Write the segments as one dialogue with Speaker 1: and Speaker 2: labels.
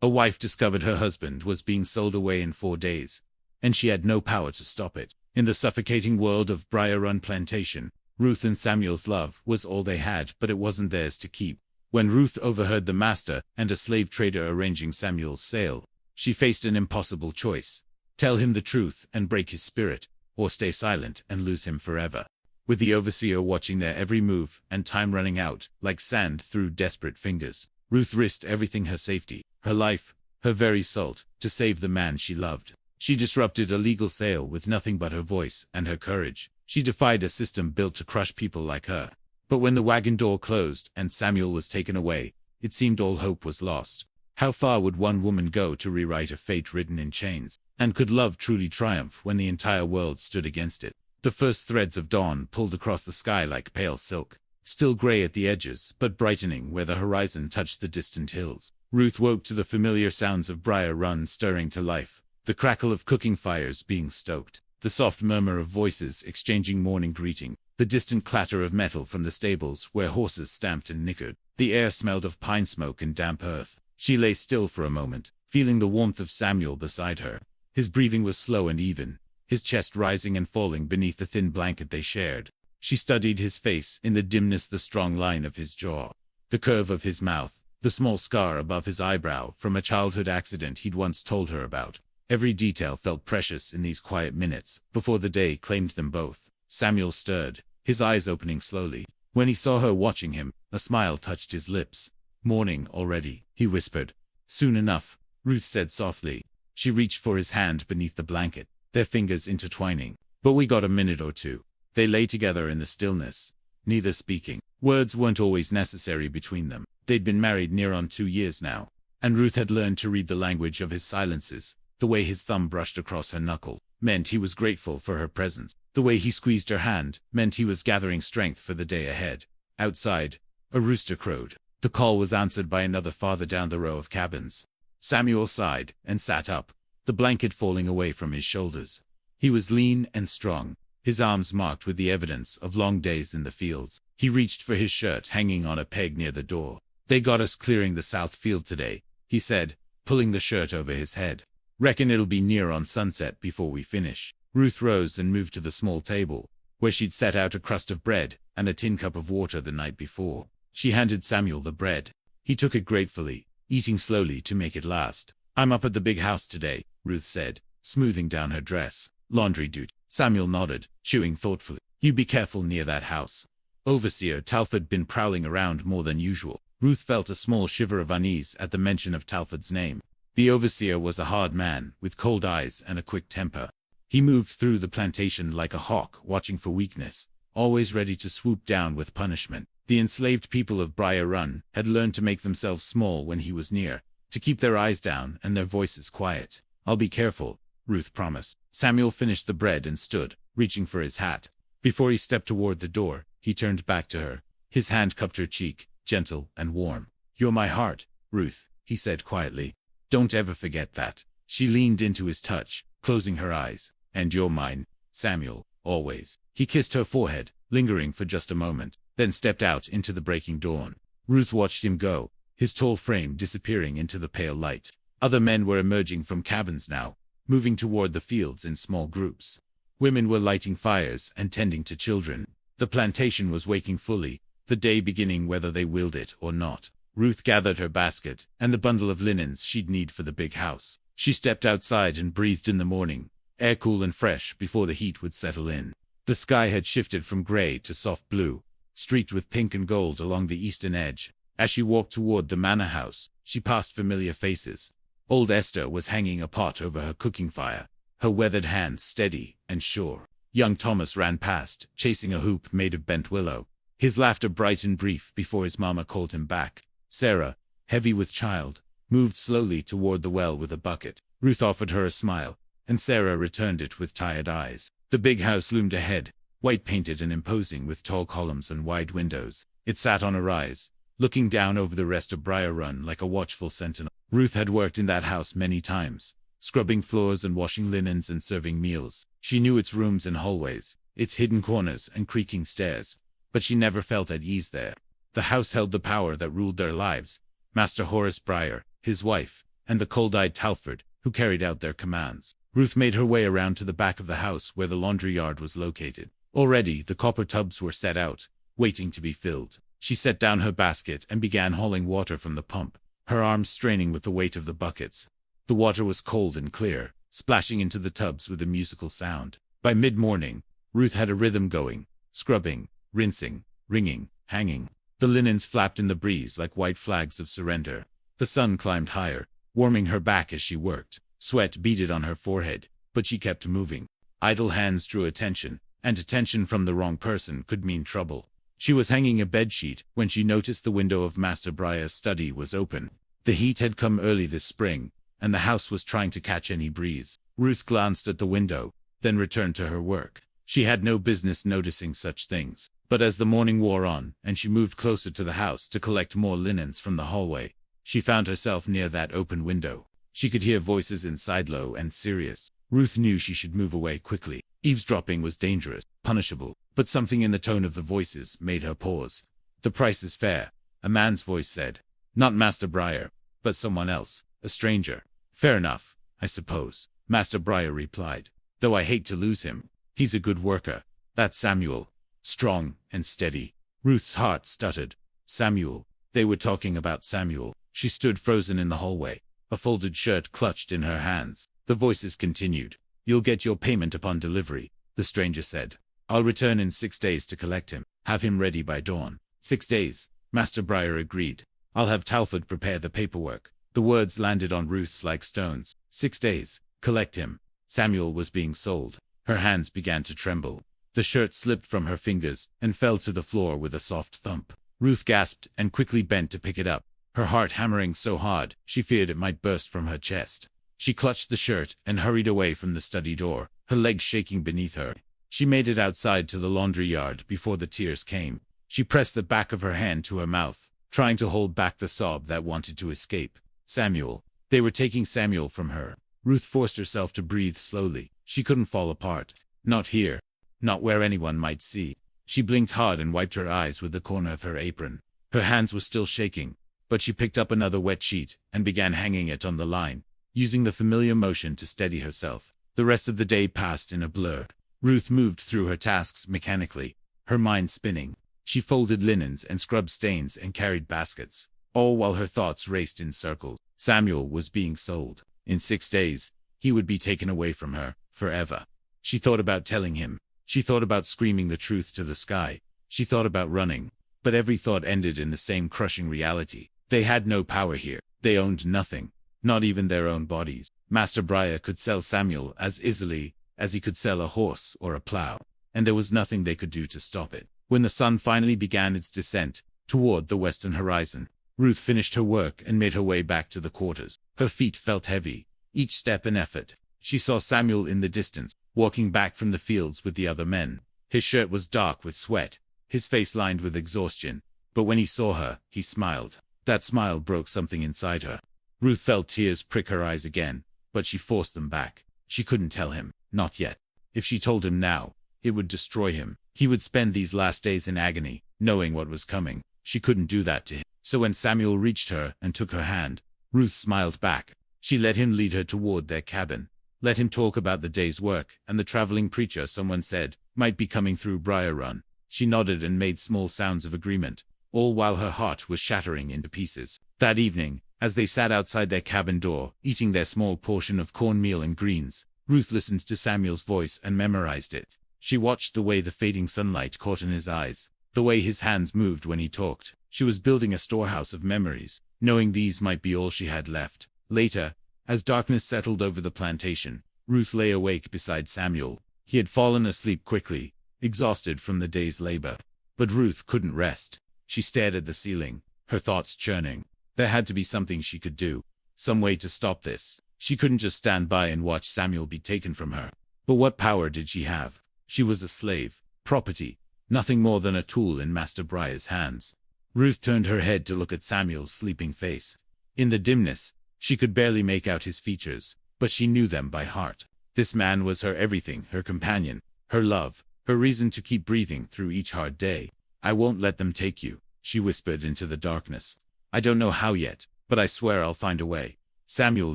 Speaker 1: A wife discovered her husband was being sold away in 4 days, and she had no power to stop it. In the suffocating world of Briar Run Plantation, Ruth and Samuel's love was all they had, but it wasn't theirs to keep. When Ruth overheard the master and a slave trader arranging Samuel's sale, she faced an impossible choice: tell him the truth and break his spirit, or stay silent and lose him forever. With the overseer watching their every move and time running out like sand through desperate fingers, Ruth risked everything: her safety, her life, her very salt, to save the man she loved. She disrupted a legal sale with nothing but her voice and her courage. She defied a system built to crush people like her. But when the wagon door closed and Samuel was taken away, it seemed all hope was lost. How far would one woman go to rewrite a fate written in chains? And could love truly triumph when the entire world stood against it? The first threads of dawn pulled across the sky like pale silk, still gray at the edges, but brightening where the horizon touched the distant hills. Ruth woke to the familiar sounds of Briar Run stirring to life, the crackle of cooking fires being stoked, the soft murmur of voices exchanging morning greeting, the distant clatter of metal from the stables where horses stamped and nickered. The air smelled of pine smoke and damp earth. She lay still for a moment, feeling the warmth of Samuel beside her. His breathing was slow and even, his chest rising and falling beneath the thin blanket they shared. She studied his face, in the dimness the strong line of his jaw, the curve of his mouth, the small scar above his eyebrow from a childhood accident he'd once told her about. Every detail felt precious in these quiet minutes, before the day claimed them both. Samuel stirred, his eyes opening slowly. When he saw her watching him, a smile touched his lips. "Morning already," he whispered. "Soon enough," Ruth said softly. She reached for his hand beneath the blanket, their fingers intertwining. "But we got a minute or two." They lay together in the stillness, neither speaking. Words weren't always necessary between them. They'd been married near on 2 years now, and Ruth had learned to read the language of his silences. The way his thumb brushed across her knuckle meant he was grateful for her presence. The way he squeezed her hand meant he was gathering strength for the day ahead. Outside, a rooster crowed. The call was answered by another farther down the row of cabins. Samuel sighed and sat up, the blanket falling away from his shoulders. He was lean and strong, his arms marked with the evidence of long days in the fields. He reached for his shirt hanging on a peg near the door. "They got us clearing the south field today," he said, pulling the shirt over his head. "Reckon it'll be near on sunset before we finish." Ruth rose and moved to the small table, where she'd set out a crust of bread and a tin cup of water the night before. She handed Samuel the bread. He took it gratefully, eating slowly to make it last. "I'm up at the big house today," Ruth said, smoothing down her dress. "Laundry duty." Samuel nodded, chewing thoughtfully. "You be careful near that house. Overseer Talford been prowling around more than usual." Ruth felt a small shiver of unease at the mention of Talford's name. The overseer was a hard man, with cold eyes and a quick temper. He moved through the plantation like a hawk watching for weakness, always ready to swoop down with punishment. The enslaved people of Briar Run had learned to make themselves small when he was near, to keep their eyes down and their voices quiet. "I'll be careful," Ruth promised. Samuel finished the bread and stood, reaching for his hat. Before he stepped toward the door, he turned back to her. His hand cupped her cheek, gentle and warm. "You're my heart, Ruth," he said quietly. "Don't ever forget that." She leaned into his touch, closing her eyes. "And you're mine, Samuel, always." He kissed her forehead, lingering for just a moment, then stepped out into the breaking dawn. Ruth watched him go, his tall frame disappearing into the pale light. Other men were emerging from cabins now, moving toward the fields in small groups. Women were lighting fires and tending to children. The plantation was waking fully, the day beginning whether they willed it or not. Ruth gathered her basket and the bundle of linens she'd need for the big house. She stepped outside and breathed in the morning, air cool and fresh before the heat would settle in. The sky had shifted from gray to soft blue, streaked with pink and gold along the eastern edge. As she walked toward the manor house, she passed familiar faces. Old Esther was hanging a pot over her cooking fire, her weathered hands steady and sure. Young Thomas ran past, chasing a hoop made of bent willow, his laughter bright and brief before his mama called him back. Sarah, heavy with child, moved slowly toward the well with a bucket. Ruth offered her a smile, and Sarah returned it with tired eyes. The big house loomed ahead, white-painted and imposing with tall columns and wide windows. It sat on a rise, looking down over the rest of Briar Run like a watchful sentinel. Ruth had worked in that house many times, scrubbing floors and washing linens and serving meals. She knew its rooms and hallways, its hidden corners and creaking stairs, but she never felt at ease there. The house held the power that ruled their lives. Master Horace Briar, his wife, and the cold-eyed Talford, who carried out their commands. Ruth made her way around to the back of the house where the laundry yard was located. Already, the copper tubs were set out, waiting to be filled. She set down her basket and began hauling water from the pump, her arms straining with the weight of the buckets. The water was cold and clear, splashing into the tubs with a musical sound. By mid-morning, Ruth had a rhythm going, scrubbing, rinsing, wringing, hanging. The linens flapped in the breeze like white flags of surrender. The sun climbed higher, warming her back as she worked. Sweat beaded on her forehead, but she kept moving. Idle hands drew attention, and attention from the wrong person could mean trouble. She was hanging a bedsheet when she noticed the window of Master Briar's study was open. The heat had come early this spring, and the house was trying to catch any breeze. Ruth glanced at the window, then returned to her work. She had no business noticing such things, but as the morning wore on and she moved closer to the house to collect more linens from the hallway, she found herself near that open window. She could hear voices inside, low and serious. Ruth knew she should move away quickly. Eavesdropping was dangerous, punishable, but something in the tone of the voices made her pause. "The price is fair," a man's voice said. "Not Master Briar, but someone else, a stranger." "Fair enough, I suppose," Master Briar replied, "though I hate to lose him. He's a good worker. That's Samuel. Strong and steady." Ruth's heart stuttered. Samuel. They were talking about Samuel. She stood frozen in the hallway, a folded shirt clutched in her hands. The voices continued. "You'll get your payment upon delivery," the stranger said. "I'll return in 6 days to collect him. Have him ready by dawn." 6 days, Master Briar agreed. "I'll have Talford prepare the paperwork." The words landed on Ruth's like stones. 6 days. Collect him. Samuel was being sold. Her hands began to tremble. The shirt slipped from her fingers and fell to the floor with a soft thump. Ruth gasped and quickly bent to pick it up, her heart hammering so hard she feared it might burst from her chest. She clutched the shirt and hurried away from the study door, her legs shaking beneath her. She made it outside to the laundry yard before the tears came. She pressed the back of her hand to her mouth, trying to hold back the sob that wanted to escape. Samuel. They were taking Samuel from her. Ruth forced herself to breathe slowly. She couldn't fall apart. Not here. Not where anyone might see. She blinked hard and wiped her eyes with the corner of her apron. Her hands were still shaking, but she picked up another wet sheet and began hanging it on the line, using the familiar motion to steady herself. The rest of the day passed in a blur. Ruth moved through her tasks mechanically, her mind spinning. She folded linens and scrubbed stains and carried baskets, all while her thoughts raced in circles. Samuel was being sold. In 6 days, he would be taken away from her, forever. She thought about telling him. She thought about screaming the truth to the sky. She thought about running. But every thought ended in the same crushing reality. They had no power here. They owned nothing. Not even their own bodies. Master Briar could sell Samuel as easily as he could sell a horse or a plow, and there was nothing they could do to stop it. When the sun finally began its descent toward the western horizon, Ruth finished her work and made her way back to the quarters. Her feet felt heavy, each step an effort. She saw Samuel in the distance, walking back from the fields with the other men. His shirt was dark with sweat, his face lined with exhaustion, but when he saw her, he smiled. That smile broke something inside her. Ruth felt tears prick her eyes again, but she forced them back. She couldn't tell him, not yet. If she told him now, it would destroy him. He would spend these last days in agony, knowing what was coming. She couldn't do that to him. So when Samuel reached her and took her hand, Ruth smiled back. She let him lead her toward their cabin. Let him talk about the day's work and the traveling preacher someone said might be coming through Briar Run. She nodded and made small sounds of agreement, all while her heart was shattering into pieces. That evening, as they sat outside their cabin door, eating their small portion of cornmeal and greens, Ruth listened to Samuel's voice and memorized it. She watched the way the fading sunlight caught in his eyes, the way his hands moved when he talked. She was building a storehouse of memories, knowing these might be all she had left. Later, as darkness settled over the plantation, Ruth lay awake beside Samuel. He had fallen asleep quickly, exhausted from the day's labor. But Ruth couldn't rest. She stared at the ceiling, her thoughts churning. There had to be something she could do, some way to stop this. She couldn't just stand by and watch Samuel be taken from her. But what power did she have? She was a slave, property, nothing more than a tool in Master Briar's hands. Ruth turned her head to look at Samuel's sleeping face. In the dimness, she could barely make out his features, but she knew them by heart. This man was her everything, her companion, her love, her reason to keep breathing through each hard day. "I won't let them take you," she whispered into the darkness. "I don't know how yet, but I swear I'll find a way." Samuel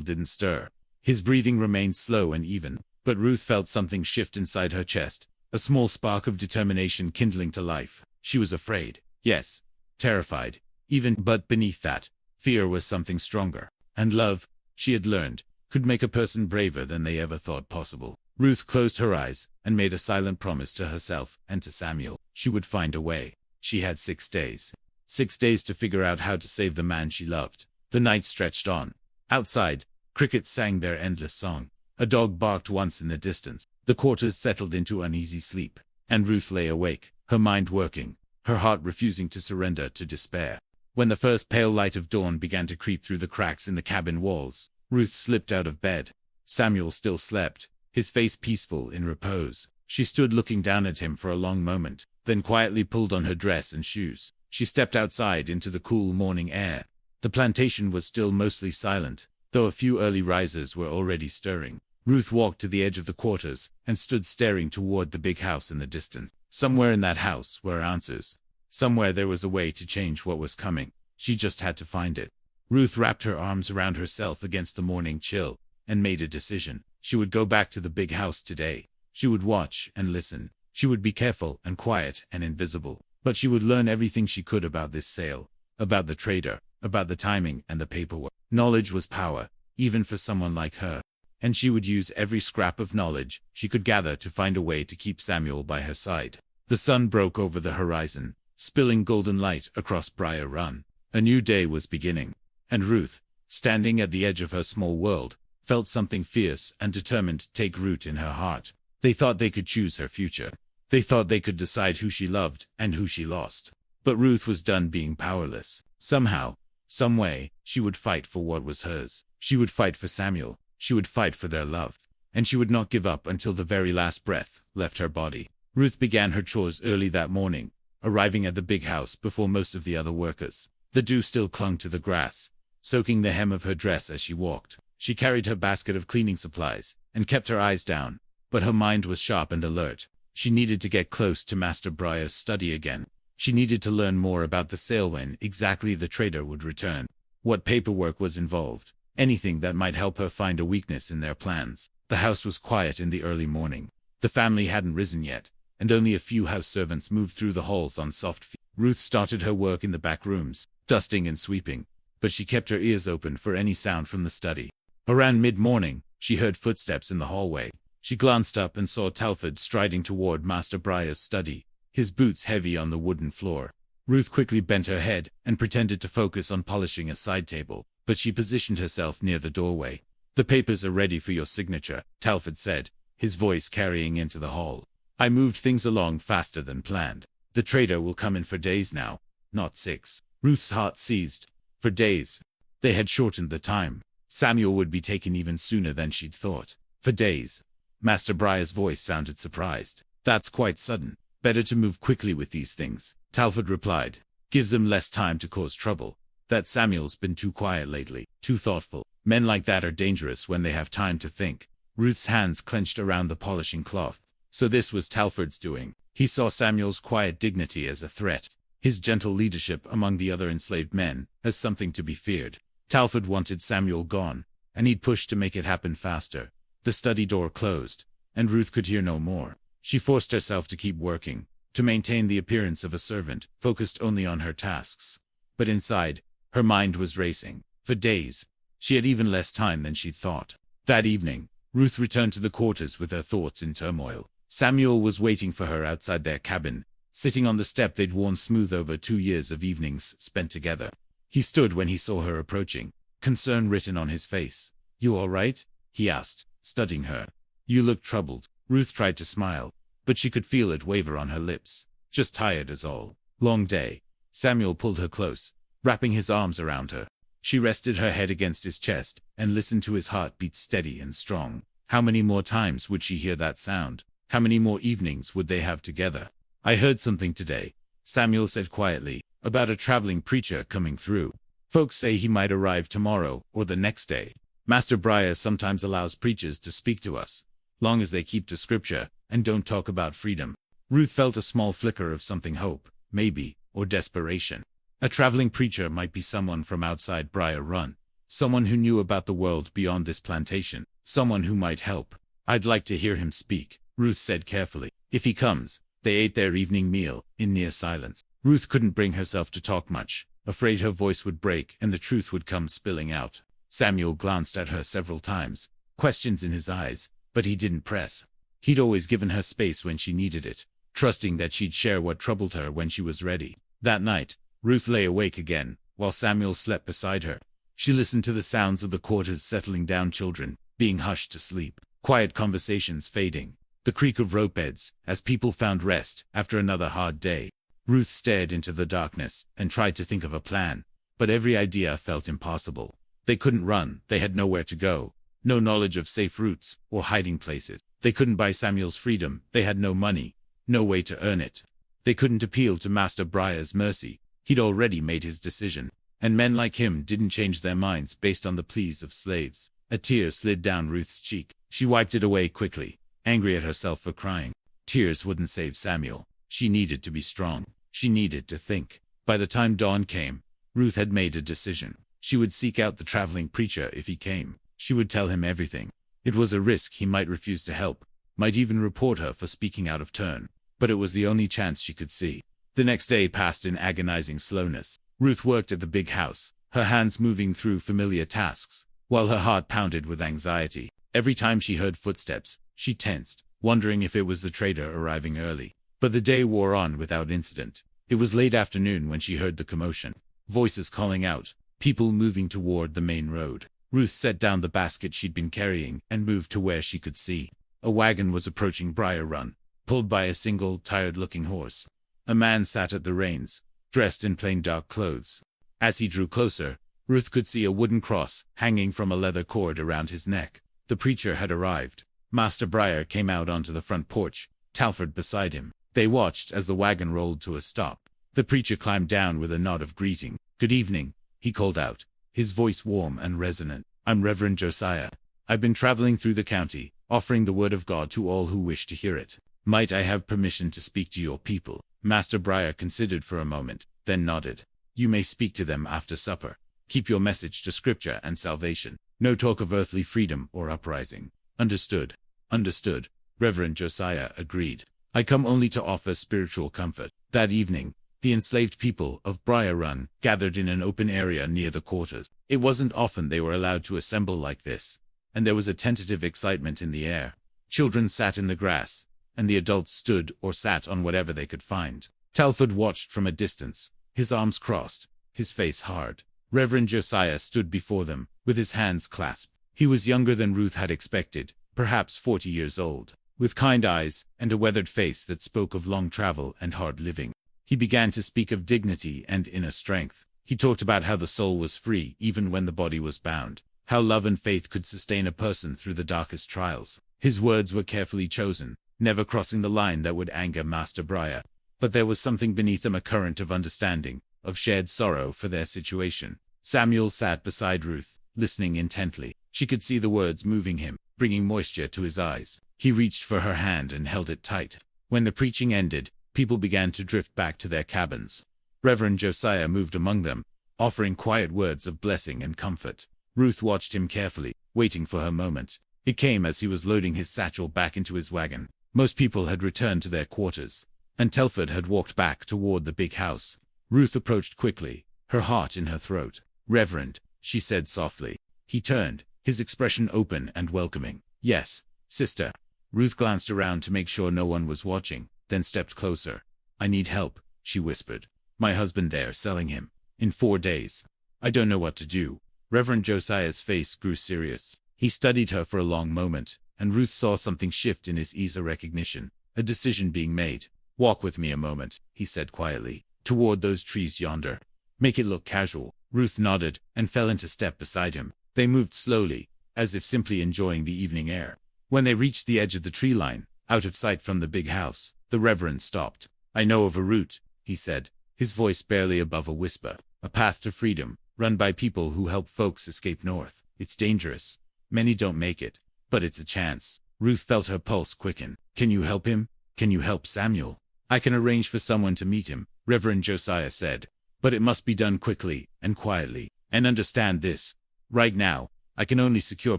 Speaker 1: didn't stir. His breathing remained slow and even, but Ruth felt something shift inside her chest, a small spark of determination kindling to life. She was afraid. Yes, terrified. Even, but beneath that, fear was something stronger. And love, she had learned, could make a person braver than they ever thought possible. Ruth closed her eyes and made a silent promise to herself and to Samuel. She would find a way. She had 6 days. 6 days to figure out how to save the man she loved. The night stretched on. Outside, crickets sang their endless song. A dog barked once in the distance. The quarters settled into uneasy sleep. And Ruth lay awake, her mind working, her heart refusing to surrender to despair. When the first pale light of dawn began to creep through the cracks in the cabin walls, Ruth slipped out of bed. Samuel still slept, his face peaceful in repose. She stood looking down at him for a long moment, then quietly pulled on her dress and shoes. She stepped outside into the cool morning air. The plantation was still mostly silent, though a few early risers were already stirring. Ruth walked to the edge of the quarters and stood staring toward the big house in the distance. Somewhere in that house were answers. Somewhere there was a way to change what was coming. She just had to find it. Ruth wrapped her arms around herself against the morning chill and made a decision. She would go back to the big house today. She would watch and listen. She would be careful and quiet and invisible. But she would learn everything she could about this sale, about the trader, about the timing and the paperwork. Knowledge was power, even for someone like her. And she would use every scrap of knowledge she could gather to find a way to keep Samuel by her side. The sun broke over the horizon, spilling golden light across Briar Run. A new day was beginning. And Ruth, standing at the edge of her small world, felt something fierce and determined to take root in her heart. They thought they could choose her future. They thought they could decide who she loved and who she lost. But Ruth was done being powerless. Somehow, some way, she would fight for what was hers. She would fight for Samuel. She would fight for their love. And she would not give up until the very last breath left her body. Ruth began her chores early that morning, arriving at the big house before most of the other workers. The dew still clung to the grass, soaking the hem of her dress as she walked. She carried her basket of cleaning supplies and kept her eyes down, but her mind was sharp and alert. She needed to get close to Master Briar's study again. She needed to learn more about the sale, when exactly the trader would return, what paperwork was involved, anything that might help her find a weakness in their plans. The house was quiet in the early morning. The family hadn't risen yet, and only a few house servants moved through the halls on soft feet. Ruth started her work in the back rooms, dusting and sweeping, but she kept her ears open for any sound from the study. Around mid-morning, she heard footsteps in the hallway. She glanced up and saw Talford striding toward Master Briar's study, his boots heavy on the wooden floor. Ruth quickly bent her head and pretended to focus on polishing a side table, but she positioned herself near the doorway. "The papers are ready for your signature," Talford said, his voice carrying into the hall. "I moved things along faster than planned. The trader will come in for days now, not 6. Ruth's heart seized. For days. They had shortened the time. Samuel would be taken even sooner than she'd thought. For days. Master Briar's voice sounded surprised. "That's quite sudden. Better to move quickly with these things," Talford replied. "Gives them less time to cause trouble. That Samuel's been too quiet lately, too thoughtful. Men like that are dangerous when they have time to think." Ruth's hands clenched around the polishing cloth. So this was Talford's doing. He saw Samuel's quiet dignity as a threat, his gentle leadership among the other enslaved men as something to be feared. Talford wanted Samuel gone, and he'd pushed to make it happen faster. The study door closed, and Ruth could hear no more. She forced herself to keep working, to maintain the appearance of a servant, focused only on her tasks. But inside, her mind was racing. For days, she had even less time than she'd thought. That evening, Ruth returned to the quarters with her thoughts in turmoil. Samuel was waiting for her outside their cabin, sitting on the step they'd worn smooth over 2 years of evenings spent together. He stood when he saw her approaching, concern written on his face. "You all right?" he asked, studying her. "You look troubled." Ruth tried to smile, but she could feel it waver on her lips. "Just tired is all. Long day." Samuel pulled her close, wrapping his arms around her. She rested her head against his chest and listened to his heart beat steady and strong. How many more times would she hear that sound? How many more evenings would they have together? "I heard something today," Samuel said quietly, "about a traveling preacher coming through. Folks say he might arrive tomorrow or the next day. Master Briar sometimes allows preachers to speak to us, long as they keep to scripture and don't talk about freedom." Ruth felt a small flicker of something, hope, maybe, or desperation. A traveling preacher might be someone from outside Briar Run, Someone who knew about the world beyond this plantation. Someone who might help. I'd like to hear him speak, Ruth said carefully. If he comes. They ate their evening meal, in near silence. Ruth couldn't bring herself to talk much, afraid her voice would break and the truth would come spilling out. Samuel glanced at her several times, questions in his eyes, but he didn't press. He'd always given her space when she needed it, trusting that she'd share what troubled her when she was ready. That night, Ruth lay awake again, while Samuel slept beside her. She listened to the sounds of the quarters settling down, children being hushed to sleep, quiet conversations fading, the creak of rope beds as people found rest after another hard day. Ruth stared into the darkness and tried to think of a plan, but every idea felt impossible. They couldn't run, they had nowhere to go, no knowledge of safe routes or hiding places. They couldn't buy Samuel's freedom, they had no money, no way to earn it. They couldn't appeal to Master Briar's mercy, he'd already made his decision, and men like him didn't change their minds based on the pleas of slaves. A tear slid down Ruth's cheek. She wiped it away quickly, angry at herself for crying. Tears wouldn't save Samuel. She needed to be strong. She needed to think. By the time dawn came, Ruth had made a decision. She would seek out the traveling preacher if he came. She would tell him everything. It was a risk. He might refuse to help, might even report her for speaking out of turn, but it was the only chance she could see. The next day passed in agonizing slowness. Ruth worked at the big house, her hands moving through familiar tasks, while her heart pounded with anxiety. Every time she heard footsteps, she tensed, wondering if it was the trader arriving early. But the day wore on without incident. It was late afternoon when she heard the commotion. Voices calling out, people moving toward the main road. Ruth set down the basket she'd been carrying and moved to where she could see. A wagon was approaching Briar Run, pulled by a single, tired-looking horse. A man sat at the reins, dressed in plain dark clothes. As he drew closer, Ruth could see a wooden cross hanging from a leather cord around his neck. The preacher had arrived. Master Briar came out onto the front porch, Talford beside him. They watched as the wagon rolled to a stop. The preacher climbed down with a nod of greeting. "Good evening," he called out, his voice warm and resonant. "I'm Reverend Josiah. I've been traveling through the county, offering the word of God to all who wish to hear it. Might I have permission to speak to your people?" Master Briar considered for a moment, then nodded. "You may speak to them after supper. Keep your message to Scripture and salvation. No talk of earthly freedom or uprising." "Understood." "Understood," Reverend Josiah agreed. "I come only to offer spiritual comfort." That evening, the enslaved people of Briar Run gathered in an open area near the quarters. It wasn't often they were allowed to assemble like this, and there was a tentative excitement in the air. Children sat in the grass, and the adults stood or sat on whatever they could find. Talford watched from a distance, his arms crossed, his face hard. Reverend Josiah stood before them, with his hands clasped. He was younger than Ruth had expected, perhaps 40 years old, with kind eyes and a weathered face that spoke of long travel and hard living. He began to speak of dignity and inner strength. He talked about how the soul was free even when the body was bound, how love and faith could sustain a person through the darkest trials. His words were carefully chosen, never crossing the line that would anger Master Briar. But there was something beneath them, a current of understanding, of shared sorrow for their situation. Samuel sat beside Ruth, listening intently. She could see the words moving him, bringing moisture to his eyes. He reached for her hand and held it tight. When the preaching ended, people began to drift back to their cabins. Reverend Josiah moved among them, offering quiet words of blessing and comfort. Ruth watched him carefully, waiting for her moment. It came as he was loading his satchel back into his wagon. Most people had returned to their quarters, and Telford had walked back toward the big house. Ruth approached quickly, her heart in her throat. "Reverend," she said softly. He turned, his expression open and welcoming. "Yes, sister." Ruth glanced around to make sure no one was watching, then stepped closer. "I need help," she whispered. "My husband there selling him. In 4 days. I don't know what to do." Reverend Josiah's face grew serious. He studied her for a long moment, and Ruth saw something shift in his ease of recognition, a decision being made. "Walk with me a moment," he said quietly, "toward those trees yonder. Make it look casual." Ruth nodded and fell into step beside him. They moved slowly, as if simply enjoying the evening air. When they reached the edge of the tree line, out of sight from the big house, the Reverend stopped. "I know of a route," he said, his voice barely above a whisper. "A path to freedom, run by people who help folks escape north. It's dangerous. Many don't make it, but it's a chance." Ruth felt her pulse quicken. "Can you help him? Can you help Samuel?" "I can arrange for someone to meet him," Reverend Josiah said. "But it must be done quickly and quietly. And understand this. Right now, I can only secure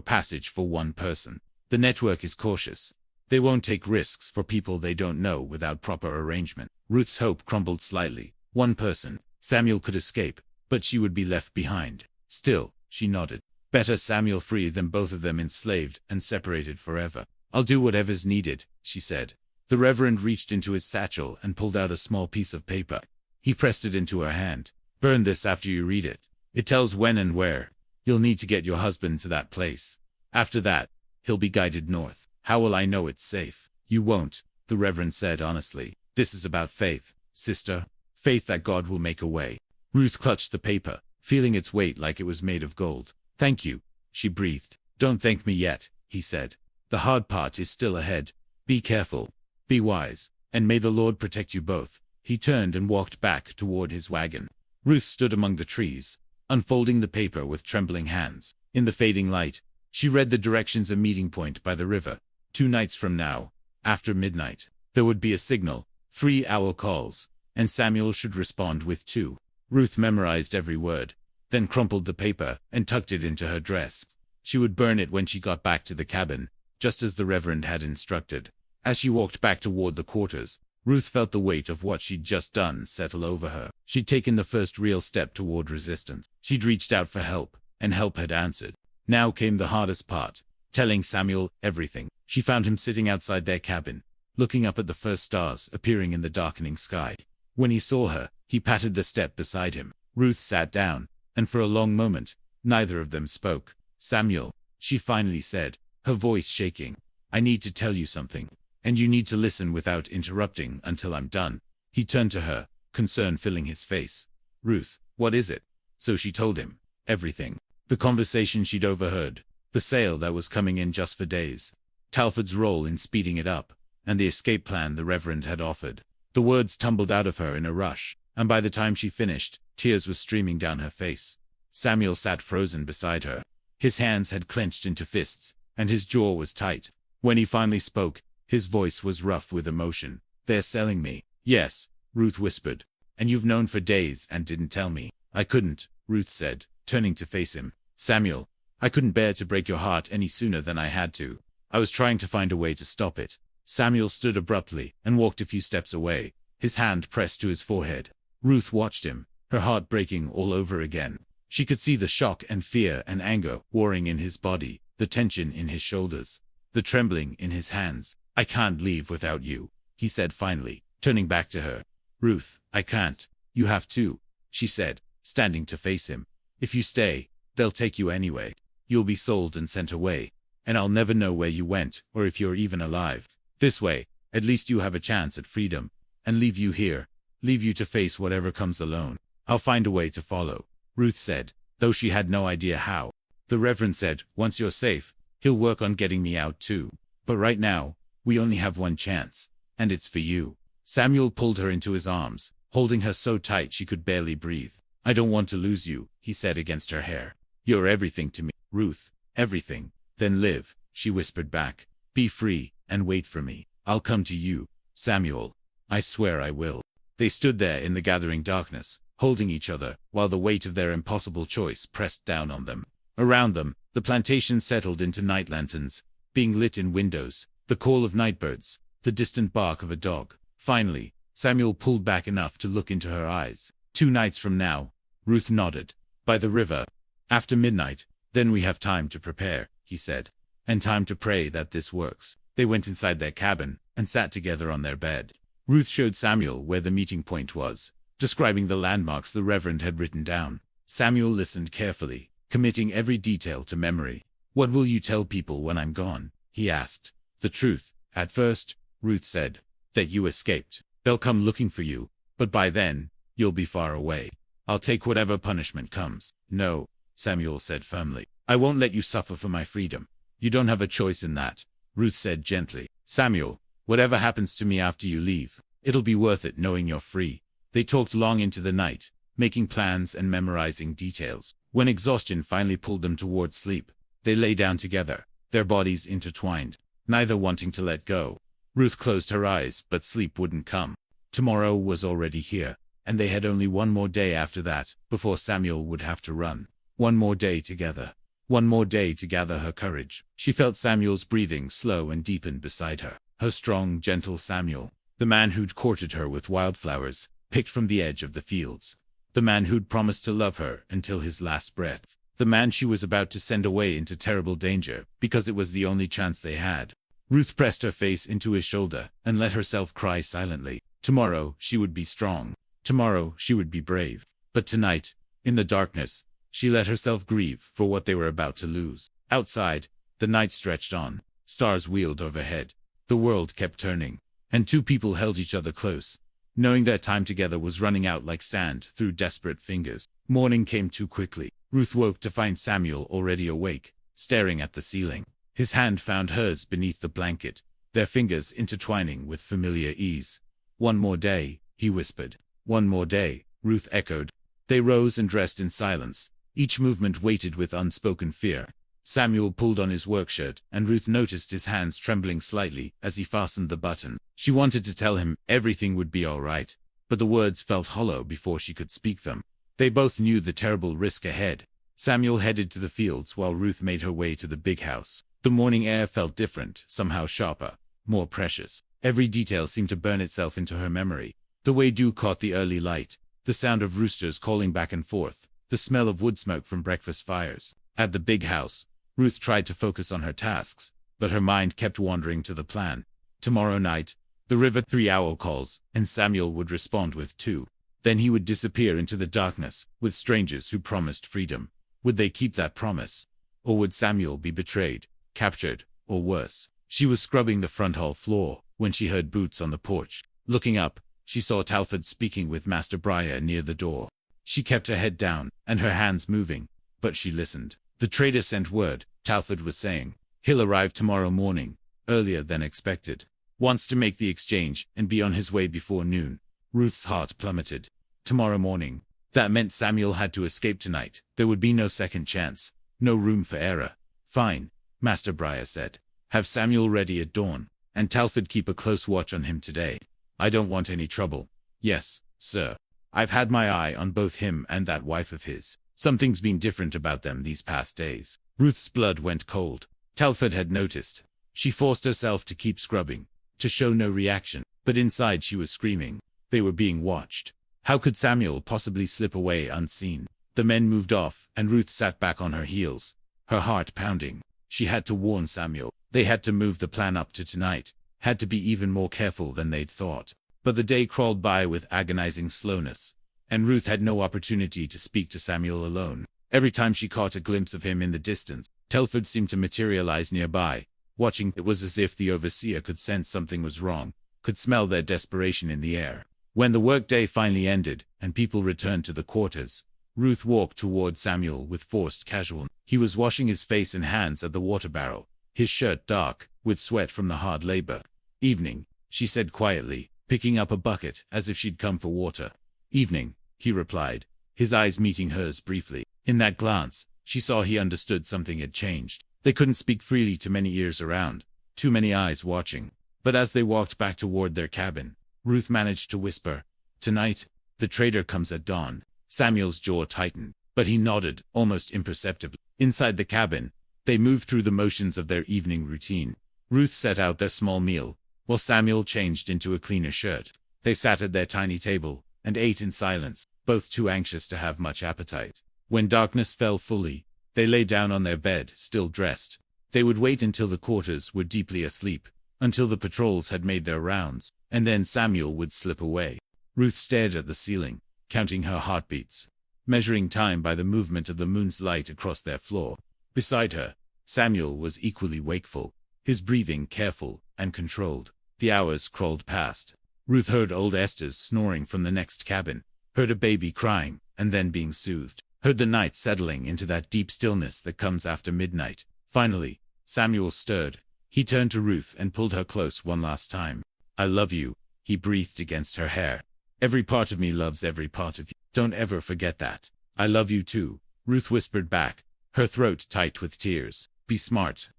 Speaker 1: passage for one person. The network is cautious. They won't take risks for people they don't know without proper arrangement. Ruth's hope crumbled slightly. One person, Samuel, could escape, but she would be left behind. Still, she nodded. Better Samuel free than both of them enslaved and separated forever. I'll do whatever's needed, she said. The Reverend reached into his satchel and pulled out a small piece of paper. He pressed it into her hand. Burn this after you read it. It tells when and where. You'll need to get your husband to that place. After that, he'll be guided north. How will I know it's safe? You won't, the Reverend said honestly. This is about faith, sister. Faith that God will make a way. Ruth clutched the paper, feeling its weight like it was made of gold. Thank you, she breathed. Don't thank me yet, he said. The hard part is still ahead. Be careful. Be wise. And may the Lord protect you both. He turned and walked back toward his wagon. Ruth stood among the trees, unfolding the paper with trembling hands. In the fading light, she read the directions: a meeting point by the river. 2 nights from now, after midnight, there would be a signal, 3 owl calls, and Samuel should respond with 2. Ruth memorized every word, then crumpled the paper and tucked it into her dress. She would burn it when she got back to the cabin, just as the Reverend had instructed. As she walked back toward the quarters, Ruth felt the weight of what she'd just done settle over her. She'd taken the first real step toward resistance. She'd reached out for help, and help had answered. Now came the hardest part, telling Samuel everything. She found him sitting outside their cabin, looking up at the first stars appearing in the darkening sky. When he saw her, he patted the step beside him. Ruth sat down, and for a long moment, neither of them spoke. Samuel, she finally said, her voice shaking. I need to tell you something, and you need to listen without interrupting until I'm done. He turned to her, concern filling his face. Ruth, what is it? So she told him everything. The conversation she'd overheard, the sale that was coming in just for days, Talford's role in speeding it up, and the escape plan the Reverend had offered. The words tumbled out of her in a rush, and by the time she finished, tears were streaming down her face. Samuel sat frozen beside her. His hands had clenched into fists, and his jaw was tight. When he finally spoke, his voice was rough with emotion. They're selling me. Yes, Ruth whispered. And you've known for days and didn't tell me. I couldn't, Ruth said, turning to face him. Samuel, I couldn't bear to break your heart any sooner than I had to. I was trying to find a way to stop it. Samuel stood abruptly and walked a few steps away, his hand pressed to his forehead. Ruth watched him, her heart breaking all over again. She could see the shock and fear and anger warring in his body, the tension in his shoulders, the trembling in his hands. I can't leave without you, he said finally, turning back to her. Ruth, I can't. You have to, she said, standing to face him. If you stay, they'll take you anyway. You'll be sold and sent away, and I'll never know where you went or if you're even alive. This way, at least you have a chance at freedom. And leave you here, leave you to face whatever comes alone. I'll find a way to follow, Ruth said, though she had no idea how. The Reverend said, once you're safe, he'll work on getting me out too. But right now, we only have one chance, and it's for you. Samuel pulled her into his arms, holding her so tight she could barely breathe. I don't want to lose you, he said against her hair. You're everything to me, Ruth, everything. Then live, she whispered back. Be free, and wait for me. I'll come to you, Samuel. I swear I will. They stood there in the gathering darkness, holding each other, while the weight of their impossible choice pressed down on them. Around them, the plantation settled into night lanterns, being lit in windows, the call of nightbirds, the distant bark of a dog. Finally, Samuel pulled back enough to look into her eyes. 2 nights from now, Ruth nodded. By the river. After midnight, then we have time to prepare, he said. And time to pray that this works. They went inside their cabin, and sat together on their bed. Ruth showed Samuel where the meeting point was, describing the landmarks the Reverend had written down. Samuel listened carefully, committing every detail to memory. What will you tell people when I'm gone? He asked. The truth, at first, Ruth said. That you escaped. They'll come looking for you, but by then, you'll be far away. I'll take whatever punishment comes. No, Samuel said firmly. I won't let you suffer for my freedom. You don't have a choice in that, Ruth said gently. Samuel, whatever happens to me after you leave, it'll be worth it knowing you're free. They talked long into the night, making plans and memorizing details. When exhaustion finally pulled them toward sleep, they lay down together, their bodies intertwined, neither wanting to let go. Ruth closed her eyes, but sleep wouldn't come. Tomorrow was already here, and they had only one more day after that, before Samuel would have to run. One more day together. One more day to gather her courage. She felt Samuel's breathing slow and deepened beside her. Her strong, gentle Samuel. The man who'd courted her with wildflowers, picked from the edge of the fields. The man who'd promised to love her until his last breath. The man she was about to send away into terrible danger, because it was the only chance they had. Ruth pressed her face into his shoulder and let herself cry silently. Tomorrow, she would be strong. Tomorrow, she would be brave. But tonight, in the darkness, she let herself grieve for what they were about to lose. Outside, the night stretched on. Stars wheeled overhead. The world kept turning. And two people held each other close, knowing their time together was running out like sand through desperate fingers. Morning came too quickly. Ruth woke to find Samuel already awake, staring at the ceiling. His hand found hers beneath the blanket, their fingers intertwining with familiar ease. "One more day," he whispered. "One more day," Ruth echoed. They rose and dressed in silence, each movement weighted with unspoken fear. Samuel pulled on his work shirt, and Ruth noticed his hands trembling slightly as he fastened the button. She wanted to tell him everything would be all right, but the words felt hollow before she could speak them. They both knew the terrible risk ahead. Samuel headed to the fields while Ruth made her way to the big house. The morning air felt different, somehow sharper, more precious. Every detail seemed to burn itself into her memory. The way dew caught the early light, the sound of roosters calling back and forth, the smell of wood smoke from breakfast fires. At the big house, Ruth tried to focus on her tasks, but her mind kept wandering to the plan. Tomorrow night, the river 3-hour calls, and Samuel would respond with 2. Then he would disappear into the darkness, with strangers who promised freedom. Would they keep that promise? Or would Samuel be betrayed, captured, or worse? She was scrubbing the front hall floor when she heard boots on the porch. Looking up, she saw Talford speaking with Master Briar near the door. She kept her head down, and her hands moving, but she listened. "The trader sent word," Talford was saying. "He'll arrive tomorrow morning, earlier than expected. Wants to make the exchange and be on his way before noon." Ruth's heart plummeted. Tomorrow morning. That meant Samuel had to escape tonight. There would be no second chance. No room for error. "Fine," Master Briar said. "Have Samuel ready at dawn, and Talford keep a close watch on him today. I don't want any trouble." "Yes, sir. I've had my eye on both him and that wife of his. Something's been different about them these past days." Ruth's blood went cold. Talford had noticed. She forced herself to keep scrubbing, to show no reaction, but inside she was screaming. They were being watched. How could Samuel possibly slip away unseen? The men moved off, and Ruth sat back on her heels, her heart pounding. She had to warn Samuel. They had to move the plan up to tonight, had to be even more careful than they'd thought. But the day crawled by with agonizing slowness, and Ruth had no opportunity to speak to Samuel alone. Every time she caught a glimpse of him in the distance, Telford seemed to materialize nearby, watching. It was as if the overseer could sense something was wrong, could smell their desperation in the air. When the workday finally ended, and people returned to the quarters, Ruth walked toward Samuel with forced casualness. He was washing his face and hands at the water barrel, his shirt dark, with sweat from the hard labor. "Evening," she said quietly, picking up a bucket as if she'd come for water. "Evening," he replied, his eyes meeting hers briefly. In that glance, she saw he understood something had changed. They couldn't speak freely to many ears around, too many eyes watching. But as they walked back toward their cabin, Ruth managed to whisper, "Tonight, the trader comes at dawn." Samuel's jaw tightened, but he nodded, almost imperceptibly. Inside the cabin, they moved through the motions of their evening routine. Ruth set out their small meal, while Samuel changed into a cleaner shirt. They sat at their tiny table, and ate in silence, both too anxious to have much appetite. When darkness fell fully, they lay down on their bed, still dressed. They would wait until the quarters were deeply asleep, until the patrols had made their rounds, and then Samuel would slip away. Ruth stared at the ceiling, counting her heartbeats, measuring time by the movement of the moon's light across their floor. Beside her, Samuel was equally wakeful, his breathing careful and controlled. The hours crawled past. Ruth heard old Esther's snoring from the next cabin, heard a baby crying and then being soothed, heard the night settling into that deep stillness that comes after midnight. Finally, Samuel stirred. He turned to Ruth and pulled her close one last time. "I love you," he breathed against her hair. "Every part of me loves every part of you. Don't ever forget that." "I love you too," Ruth whispered back, her throat tight with tears. Be smart,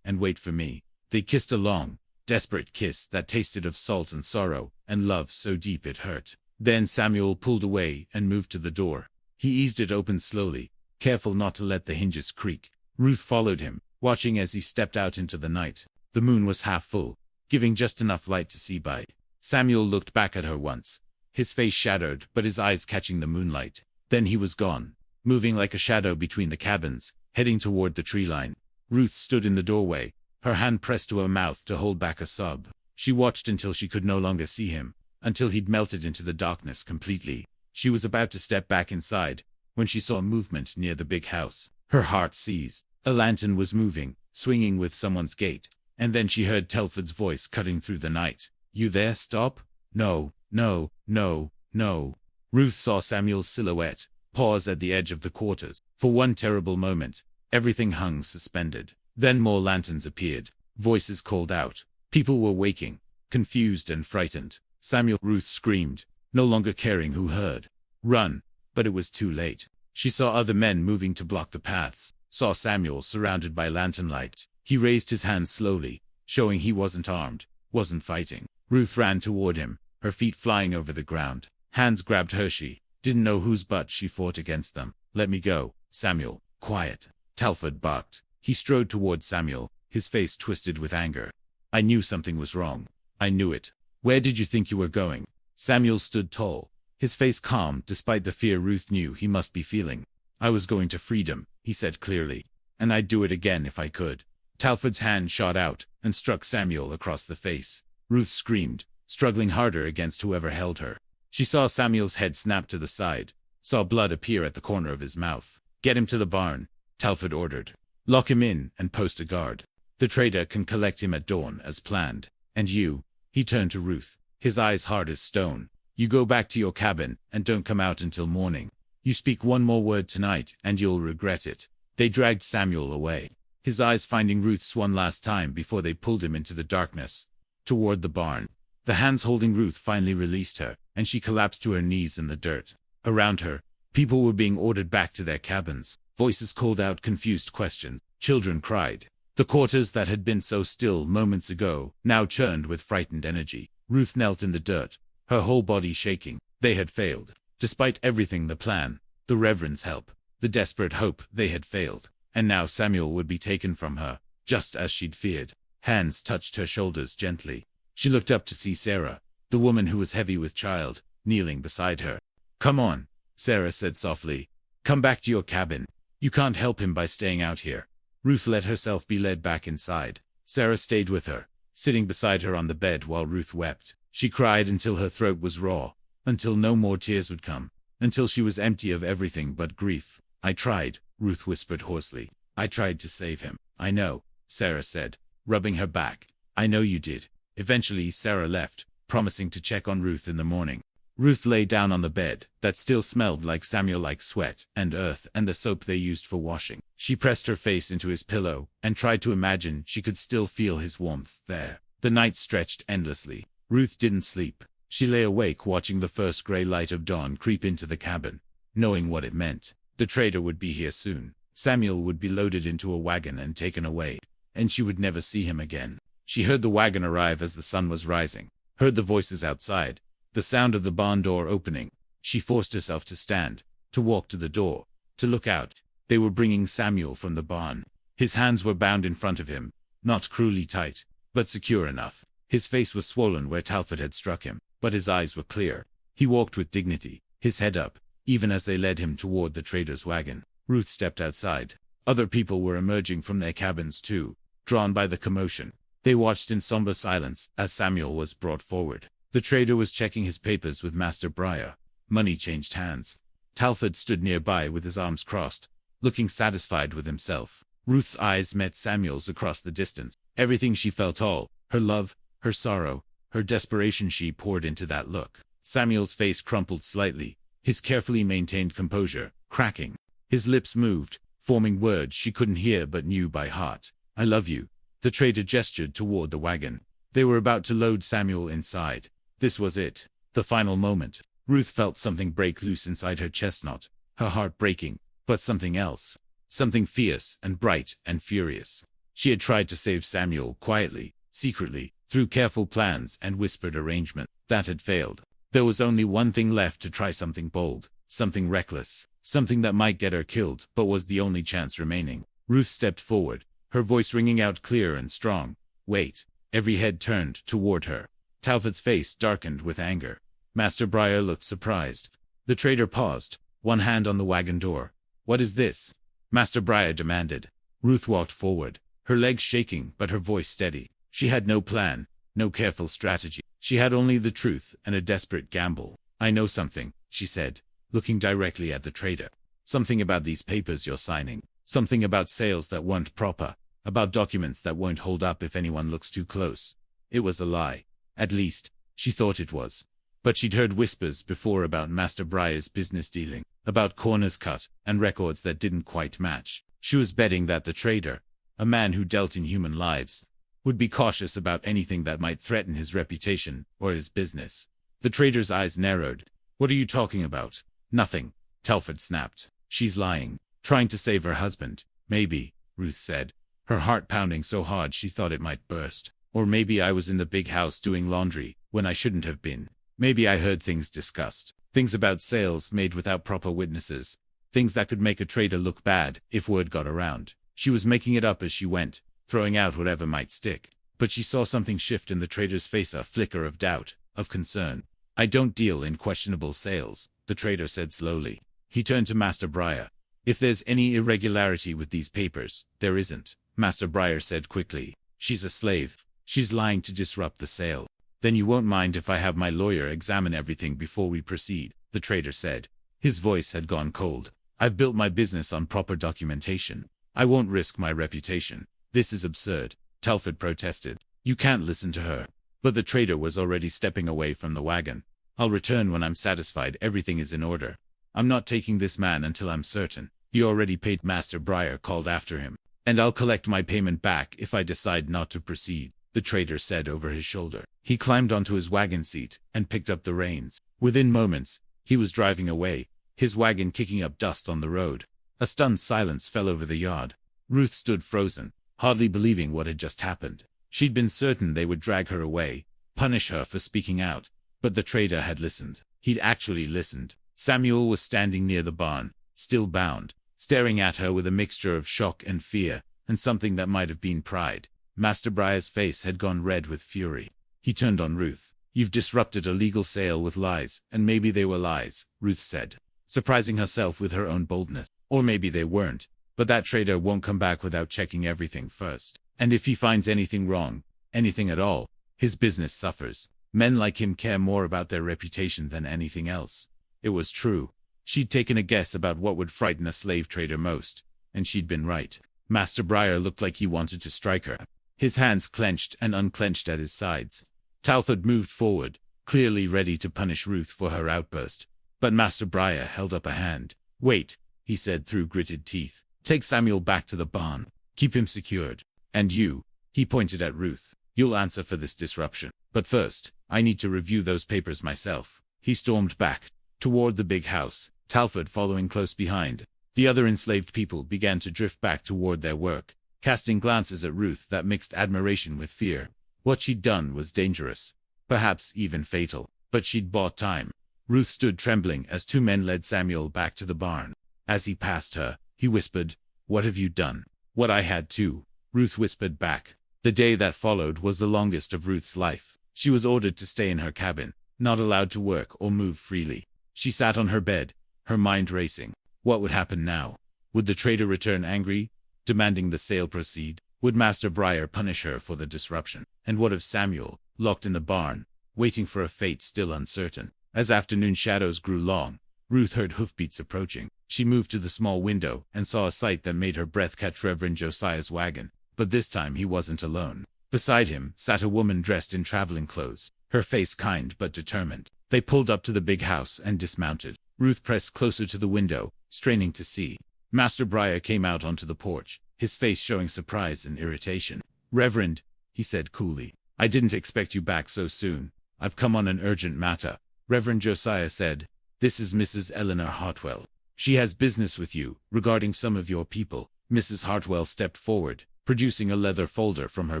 Speaker 1: and wait for me." They kissed a long, desperate kiss that tasted of salt and sorrow, and love so deep it hurt. Then Samuel pulled away and moved to the door. He eased it open slowly, careful not to let the hinges creak. Ruth followed him, watching as he stepped out into the night. The moon was half full, giving just enough light to see by. Samuel looked back at her once, his face shadowed but his eyes catching the moonlight. Then he was gone, moving like a shadow between the cabins, heading toward the tree line. Ruth stood in the doorway, her hand pressed to her mouth to hold back a sob. She watched until she could no longer see him, until he'd melted into the darkness completely. She was about to step back inside, when she saw movement near the big house. Her heart seized. A lantern was moving, swinging with someone's gait, and then she heard Telford's voice cutting through the night. "You there? Stop? No, no, no, no." Ruth saw Samuel's silhouette pause at the edge of the quarters. For one terrible moment, everything hung suspended. Then more lanterns appeared. Voices called out. People were waking, confused and frightened. "Samuel!" Ruth screamed, no longer caring who heard. "Run!" But it was too late. She saw other men moving to block the paths, saw Samuel surrounded by lantern light. He raised his hands slowly, showing he wasn't armed, wasn't fighting. Ruth ran toward him, her feet flying over the ground. Hands grabbed her. She didn't know whose butt she fought against them. "Let me go, Samuel." "Quiet." Telford barked. He strode toward Samuel, his face twisted with anger. "I knew something was wrong. I knew it. Where did you think you were going?" Samuel stood tall, his face calm despite the fear Ruth knew he must be feeling. "I was going to freedom," he said clearly, "and I'd do it again if I could." Telford's hand shot out and struck Samuel across the face. Ruth screamed, struggling harder against whoever held her. She saw Samuel's head snap to the side, saw blood appear at the corner of his mouth. "Get him to the barn," Telford ordered. "Lock him in and post a guard. The trader can collect him at dawn as planned. And you," he turned to Ruth, his eyes hard as stone, "you go back to your cabin and don't come out until morning. You speak one more word tonight and you'll regret it." They dragged Samuel away, his eyes finding Ruth's one last time before they pulled him into the darkness, toward the barn. The hands holding Ruth finally released her, and she collapsed to her knees in the dirt. Around her, people were being ordered back to their cabins. Voices called out confused questions. Children cried. The quarters that had been so still moments ago now churned with frightened energy. Ruth knelt in the dirt, her whole body shaking. They had failed. Despite everything, the plan, the Reverend's help, the desperate hope, they had failed. And now Samuel would be taken from her, just as she'd feared. Hands touched her shoulders gently. She looked up to see Sarah, the woman who was heavy with child, kneeling beside her. "Come on," Sarah said softly. "Come back to your cabin. You can't help him by staying out here." Ruth let herself be led back inside. Sarah stayed with her, sitting beside her on the bed while Ruth wept. She cried until her throat was raw, until no more tears would come, until she was empty of everything but grief. "I tried," Ruth whispered hoarsely. "I tried to save him." "I know," Sarah said, rubbing her back. "I know you did." Eventually Sarah left, promising to check on Ruth in the morning. Ruth lay down on the bed, that still smelled like Samuel-like sweat and earth and the soap they used for washing. She pressed her face into his pillow and tried to imagine she could still feel his warmth there. The night stretched endlessly. Ruth didn't sleep. She lay awake watching the first gray light of dawn creep into the cabin, knowing what it meant. The trader would be here soon. Samuel would be loaded into a wagon and taken away, and she would never see him again. She heard the wagon arrive as the sun was rising, heard the voices outside, the sound of the barn door opening. She forced herself to stand, to walk to the door, to look out. They were bringing Samuel from the barn. His hands were bound in front of him, not cruelly tight, but secure enough. His face was swollen where Telford had struck him, but his eyes were clear. He walked with dignity, his head up, even as they led him toward the trader's wagon. Ruth stepped outside. Other people were emerging from their cabins too, drawn by the commotion. They watched in somber silence as Samuel was brought forward. The trader was checking his papers with Master Briar. Money changed hands. Telford stood nearby with his arms crossed, looking satisfied with himself. Ruth's eyes met Samuel's across the distance. Everything she felt, all her love, her sorrow, her desperation, she poured into that look. Samuel's face crumpled slightly, his carefully maintained composure cracking. His lips moved, forming words she couldn't hear but knew by heart. "I love you." The trader gestured toward the wagon. They were about to load Samuel inside. This was it, the final moment. Ruth felt something break loose inside her chestnut, her heart breaking, but something else. Something fierce and bright and furious. She had tried to save Samuel quietly, secretly, through careful plans and whispered arrangement. That had failed. There was only one thing left: to try something bold, something reckless, something that might get her killed, but was the only chance remaining. Ruth stepped forward, her voice ringing out clear and strong. Wait. Every head turned toward her. Talford's face darkened with anger. Master Briar looked surprised. The trader paused, one hand on the wagon door. What is this? Master Briar demanded. Ruth walked forward, her legs shaking but her voice steady. She had no plan, no careful strategy. She had only the truth and a desperate gamble. I know something, she said, looking directly at the trader. Something about these papers you're signing. Something about sales that weren't proper. About documents that won't hold up if anyone looks too close. It was a lie. At least, she thought it was. But she'd heard whispers before about Master Briar's business dealing, about corners cut, and records that didn't quite match. She was betting that the trader, a man who dealt in human lives, would be cautious about anything that might threaten his reputation or his business. The trader's eyes narrowed. What are you talking about? Nothing, Telford snapped. She's lying, trying to save her husband. Maybe, Ruth said, her heart pounding so hard she thought it might burst. Or maybe I was in the big house doing laundry when I shouldn't have been. Maybe I heard things discussed. Things about sales made without proper witnesses. Things that could make a trader look bad if word got around. She was making it up as she went, throwing out whatever might stick. But she saw something shift in the trader's face, a flicker of doubt, of concern. I don't deal in questionable sales, the trader said slowly. He turned to Master Briar. If there's any irregularity with these papers, there isn't, Master Briar said quickly. She's a slave. She's lying to disrupt the sale. Then you won't mind if I have my lawyer examine everything before we proceed, the trader said. His voice had gone cold. I've built my business on proper documentation. I won't risk my reputation. This is absurd, Telford protested. You can't listen to her. But the trader was already stepping away from the wagon. I'll return when I'm satisfied everything is in order. I'm not taking this man until I'm certain. He already paid. Master Briar called after him. And I'll collect my payment back if I decide not to proceed, the trader said over his shoulder. He climbed onto his wagon seat and picked up the reins. Within moments, he was driving away, his wagon kicking up dust on the road. A stunned silence fell over the yard. Ruth stood frozen, hardly believing what had just happened. She'd been certain they would drag her away, punish her for speaking out. But the trader had listened. He'd actually listened. Samuel was standing near the barn, still bound, staring at her with a mixture of shock and fear, and something that might have been pride. Master Briar's face had gone red with fury. He turned on Ruth. You've disrupted a legal sale with lies, and maybe they were lies, Ruth said, surprising herself with her own boldness. Or maybe they weren't. But that trader won't come back without checking everything first. And if he finds anything wrong, anything at all, his business suffers. Men like him care more about their reputation than anything else. It was true. She'd taken a guess about what would frighten a slave trader most, and she'd been right. Master Briar looked like he wanted to strike her. His hands clenched and unclenched at his sides. Talford moved forward, clearly ready to punish Ruth for her outburst. But Master Briar held up a hand. Wait, he said through gritted teeth. Take Samuel back to the barn. Keep him secured. And you, he pointed at Ruth, you'll answer for this disruption. But first, I need to review those papers myself. He stormed back, toward the big house, Talford following close behind. The other enslaved people began to drift back toward their work, casting glances at Ruth that mixed admiration with fear. What she'd done was dangerous, perhaps even fatal, but she'd bought time. Ruth stood trembling as two men led Samuel back to the barn. As he passed her, he whispered, "What have you done?" "What I had to," Ruth whispered back. The day that followed was the longest of Ruth's life. She was ordered to stay in her cabin, not allowed to work or move freely. She sat on her bed, her mind racing. What would happen now? Would the trader return angry, demanding the sale proceed? Would Master Briar punish her for the disruption? And what of Samuel, locked in the barn, waiting for a fate still uncertain? As afternoon shadows grew long, Ruth heard hoofbeats approaching. She moved to the small window and saw a sight that made her breath catch. Reverend Josiah's wagon. But this time he wasn't alone. Beside him sat a woman dressed in traveling clothes, her face kind but determined. They pulled up to the big house and dismounted. Ruth pressed closer to the window, straining to see. Master Briar came out onto the porch, his face showing surprise and irritation. "Reverend," he said coolly, "I didn't expect you back so soon. I've come on an urgent matter." Reverend Josiah said, "This is Mrs. Eleanor Hartwell. She has business with you, regarding some of your people." Mrs. Hartwell stepped forward, producing a leather folder from her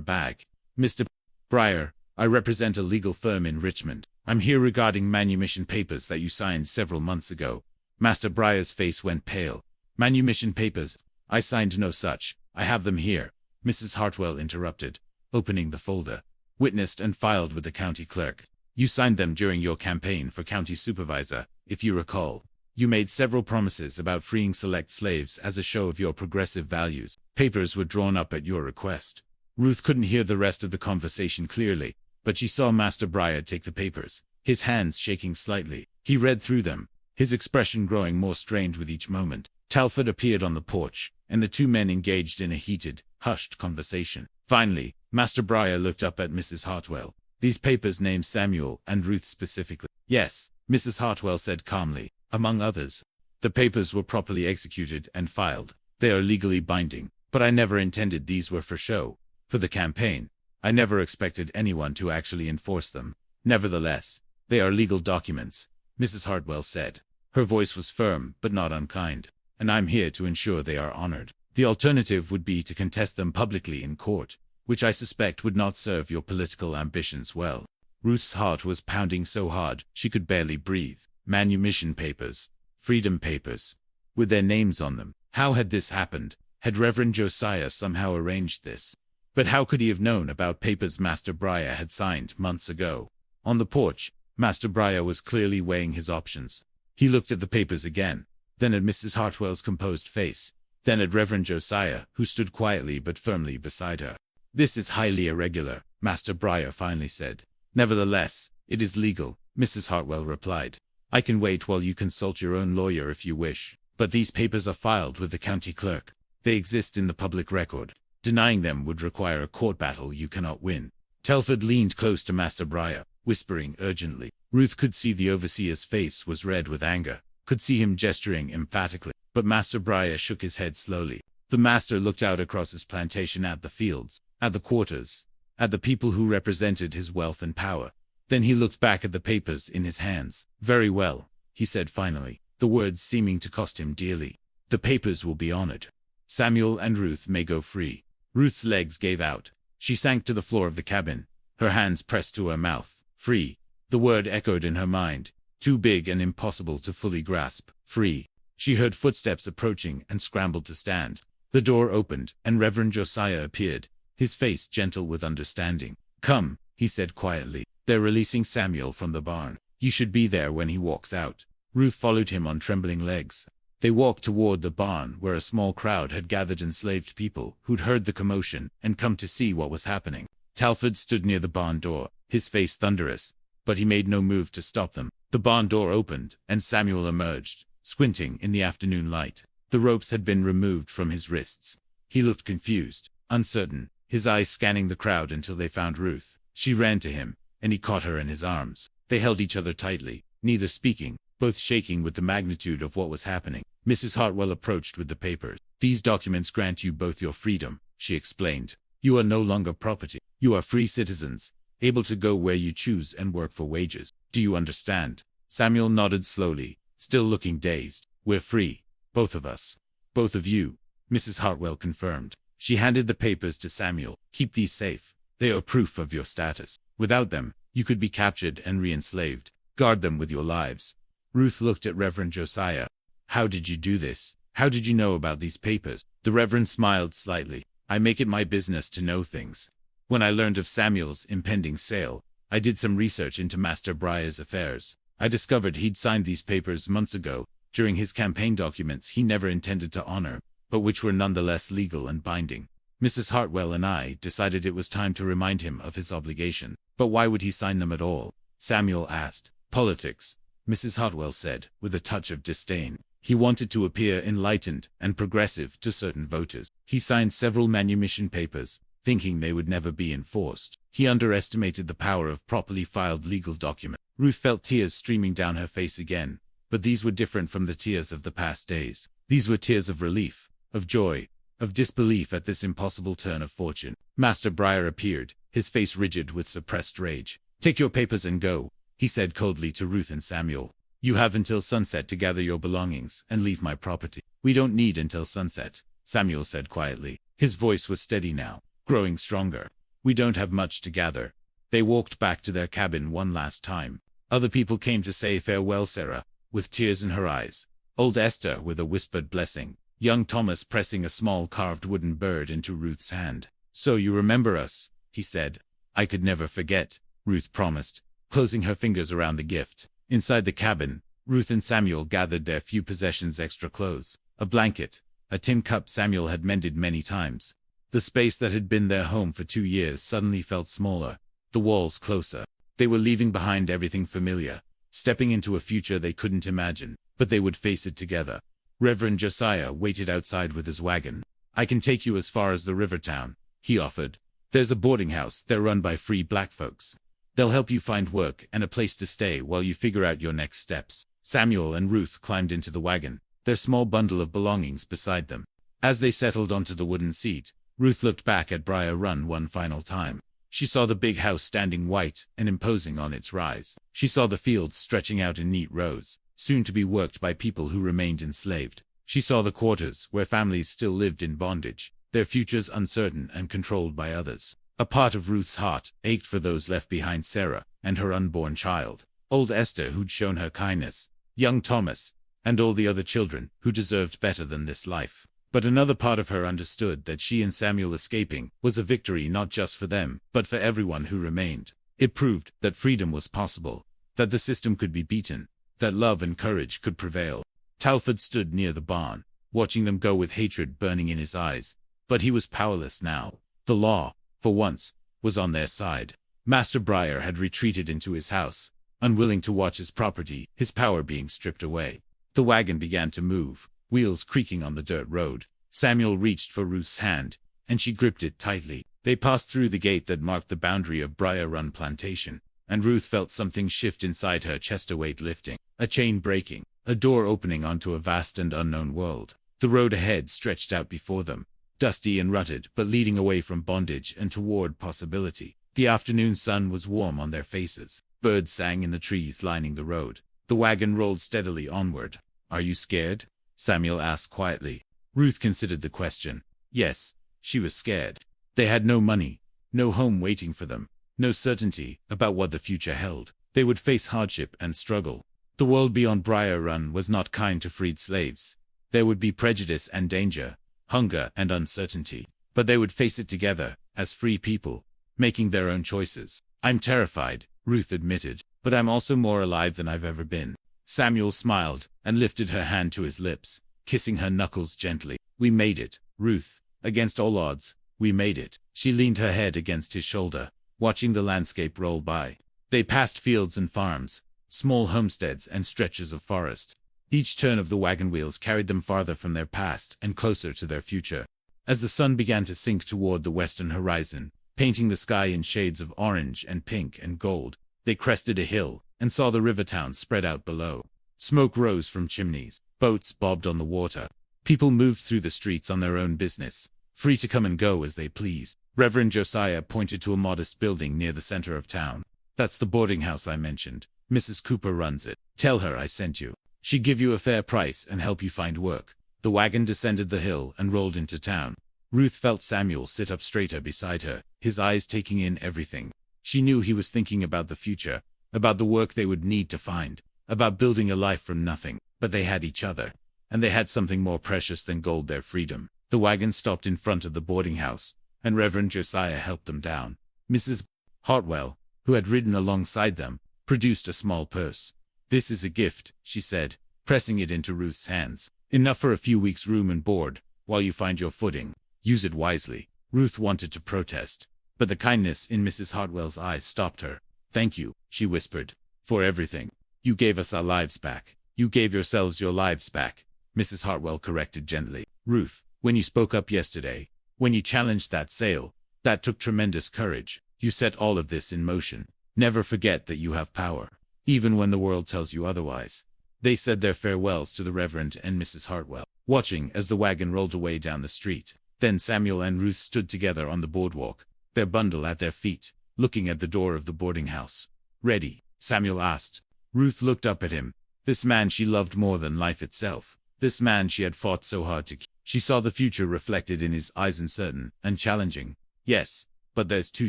Speaker 1: bag. "Mr. Briar, I represent a legal firm in Richmond. I'm here regarding manumission papers that you signed several months ago. Master Briar's face went pale. Manumission papers? I signed no such. I have them here, Mrs. Hartwell interrupted, opening the folder. Witnessed and filed with the county clerk. You signed them during your campaign for county supervisor, if you recall. You made several promises about freeing select slaves as a show of your progressive values. Papers were drawn up at your request. Ruth couldn't hear the rest of the conversation clearly, but she saw Master Briar take the papers, his hands shaking slightly. He read through them, his expression growing more strained with each moment. Talford appeared on the porch, and the two men engaged in a heated, hushed conversation. Finally, Master Briar looked up at Mrs. Hartwell. These papers name Samuel and Ruth specifically. Yes, Mrs. Hartwell said calmly, among others. The papers were properly executed and filed. They are legally binding, but I never intended these were for show. For the campaign, I never expected anyone to actually enforce them. Nevertheless, they are legal documents, Mrs. Hartwell said. Her voice was firm but not unkind. And I'm here to ensure they are honored. The alternative would be to contest them publicly in court, which I suspect would not serve your political ambitions well. Ruth's heart was pounding so hard she could barely breathe. Manumission papers, freedom papers, with their names on them. How had this happened? Had Reverend Josiah somehow arranged this? But how could he have known about papers Master Briar had signed months ago? On the porch, Master Briar was clearly weighing his options. He looked at the papers again, then at Mrs. Hartwell's composed face, then at Reverend Josiah, who stood quietly but firmly beside her. This is highly irregular, Master Briar finally said. Nevertheless, it is legal, Mrs. Hartwell replied. I can wait while you consult your own lawyer if you wish, but these papers are filed with the county clerk. They exist in the public record. Denying them would require a court battle you cannot win. Telford leaned close to Master Briar, whispering urgently. Ruth could see the overseer's face was red with anger, could see him gesturing emphatically, but Master Briar shook his head slowly. The master looked out across his plantation at the fields, at the quarters, at the people who represented his wealth and power. Then he looked back at the papers in his hands. Very well, he said finally, the words seeming to cost him dearly. The papers will be honored. Samuel and Ruth may go free. Ruth's legs gave out. She sank to the floor of the cabin, her hands pressed to her mouth. Free. The word echoed in her mind, too big and impossible to fully grasp. Free. She heard footsteps approaching and scrambled to stand. The door opened, and Reverend Josiah appeared, his face gentle with understanding. Come, he said quietly. They're releasing Samuel from the barn. You should be there when he walks out. Ruth followed him on trembling legs. They walked toward the barn where a small crowd had gathered enslaved people who'd heard the commotion and come to see what was happening. Talford stood near the barn door, his face thunderous, but he made no move to stop them. The barn door opened, and Samuel emerged, squinting in the afternoon light. The ropes had been removed from his wrists. He looked confused, uncertain, his eyes scanning the crowd until they found Ruth. She ran to him, and he caught her in his arms. They held each other tightly, neither speaking, both shaking with the magnitude of what was happening. Mrs. Hartwell approached with the papers. These documents grant you both your freedom, she explained. You are no longer property. You are free citizens, able to go where you choose and work for wages. Do you understand? Samuel nodded slowly, still looking dazed. We're free. Both of us. Both of you, Mrs. Hartwell confirmed. She handed the papers to Samuel. Keep these safe. They are proof of your status. Without them, you could be captured and re-enslaved. Guard them with your lives. Ruth looked at Reverend Josiah. How did you do this? How did you know about these papers? The Reverend smiled slightly. I make it my business to know things. When I learned of Samuel's impending sale, I did some research into Master Briar's affairs. I discovered he'd signed these papers months ago, during his campaign documents he never intended to honor, but which were nonetheless legal and binding. Mrs. Hartwell and I decided it was time to remind him of his obligation. But why would he sign them at all? Samuel asked. Politics, Mrs. Hartwell said, with a touch of disdain. He wanted to appear enlightened and progressive to certain voters. He signed several manumission papers, thinking they would never be enforced. He underestimated the power of properly filed legal documents. Ruth felt tears streaming down her face again, but these were different from the tears of the past days. These were tears of relief, of joy, of disbelief at this impossible turn of fortune. Master Briar appeared, his face rigid with suppressed rage. Take your papers and go, he said coldly to Ruth and Samuel. You have until sunset to gather your belongings and leave my property. We don't need until sunset, Samuel said quietly. His voice was steady now, growing stronger. We don't have much to gather. They walked back to their cabin one last time. Other people came to say farewell. Sarah, with tears in her eyes, Old Esther with a whispered blessing. Young Thomas pressing a small carved wooden bird into Ruth's hand. "So you remember us," he said. "I could never forget," Ruth promised, closing her fingers around the gift. Inside the cabin, Ruth and Samuel gathered their few possessions: extra clothes, a blanket, a tin cup Samuel had mended many times. The space that had been their home for 2 years suddenly felt smaller, the walls closer. They were leaving behind everything familiar, stepping into a future they couldn't imagine, but they would face it together. Reverend Josiah waited outside with his wagon. "I can take you as far as the river town," he offered. "There's a boarding house there run by free black folks. They'll help you find work and a place to stay while you figure out your next steps." Samuel and Ruth climbed into the wagon, their small bundle of belongings beside them. As they settled onto the wooden seat, Ruth looked back at Briar Run one final time. She saw the big house standing white and imposing on its rise. She saw the fields stretching out in neat rows, soon to be worked by people who remained enslaved. She saw the quarters where families still lived in bondage, their futures uncertain and controlled by others. A part of Ruth's heart ached for those left behind: Sarah and her unborn child, old Esther who'd shown her kindness, young Thomas, and all the other children who deserved better than this life. But another part of her understood that she and Samuel escaping was a victory not just for them, but for everyone who remained. It proved that freedom was possible, that the system could be beaten, that love and courage could prevail. Talford stood near the barn, watching them go with hatred burning in his eyes, but he was powerless now. The law, for once, was on their side. Master Briar had retreated into his house, unwilling to watch his property, his power being stripped away. The wagon began to move, wheels creaking on the dirt road. Samuel reached for Ruth's hand, and she gripped it tightly. They passed through the gate that marked the boundary of Briar Run Plantation, and Ruth felt something shift inside her chest, a weight lifting, a chain breaking, a door opening onto a vast and unknown world. The road ahead stretched out before them, dusty and rutted, but leading away from bondage and toward possibility. The afternoon sun was warm on their faces. Birds sang in the trees lining the road. The wagon rolled steadily onward. "Are you scared?" Samuel asked quietly. Ruth considered the question. Yes, she was scared. They had no money, no home waiting for them, no certainty about what the future held. They would face hardship and struggle. The world beyond Briar Run was not kind to freed slaves. There would be prejudice and danger, hunger and uncertainty. But they would face it together, as free people, making their own choices. "I'm terrified," Ruth admitted, "but I'm also more alive than I've ever been." Samuel smiled and lifted her hand to his lips, kissing her knuckles gently. "We made it, Ruth. Against all odds, we made it." She leaned her head against his shoulder, watching the landscape roll by. They passed fields and farms, small homesteads and stretches of forest. Each turn of the wagon wheels carried them farther from their past and closer to their future. As the sun began to sink toward the western horizon, painting the sky in shades of orange and pink and gold, they crested a hill and saw the river town spread out below. Smoke rose from chimneys. Boats bobbed on the water. People moved through the streets on their own business, free to come and go as they pleased. Reverend Josiah pointed to a modest building near the center of town. "That's the boarding house I mentioned. Mrs. Cooper runs it. Tell her I sent you. She'd give you a fair price and help you find work." The wagon descended the hill and rolled into town. Ruth felt Samuel sit up straighter beside her, his eyes taking in everything. She knew he was thinking about the future, about the work they would need to find, about building a life from nothing. But they had each other, and they had something more precious than gold: their freedom. The wagon stopped in front of the boarding house, and Reverend Josiah helped them down. Mrs. Hartwell, who had ridden alongside them, produced a small purse. "This is a gift," she said, pressing it into Ruth's hands. "Enough for a few weeks' room and board, while you find your footing. Use it wisely." Ruth wanted to protest, but the kindness in Mrs. Hartwell's eyes stopped her. "Thank you," she whispered, "for everything. You gave us our lives back." "You gave yourselves your lives back," Mrs. Hartwell corrected gently. "Ruth, when you spoke up yesterday, when you challenged that sale, that took tremendous courage. You set all of this in motion. Never forget that you have power, even when the world tells you otherwise." They said their farewells to the Reverend and Mrs. Hartwell, watching as the wagon rolled away down the street. Then Samuel and Ruth stood together on the boardwalk, their bundle at their feet, looking at the door of the boarding house. "Ready?" Samuel asked. Ruth looked up at him. This man she loved more than life itself. This man she had fought so hard to keep. She saw the future reflected in his eyes, uncertain and challenging. "Yes, but there's two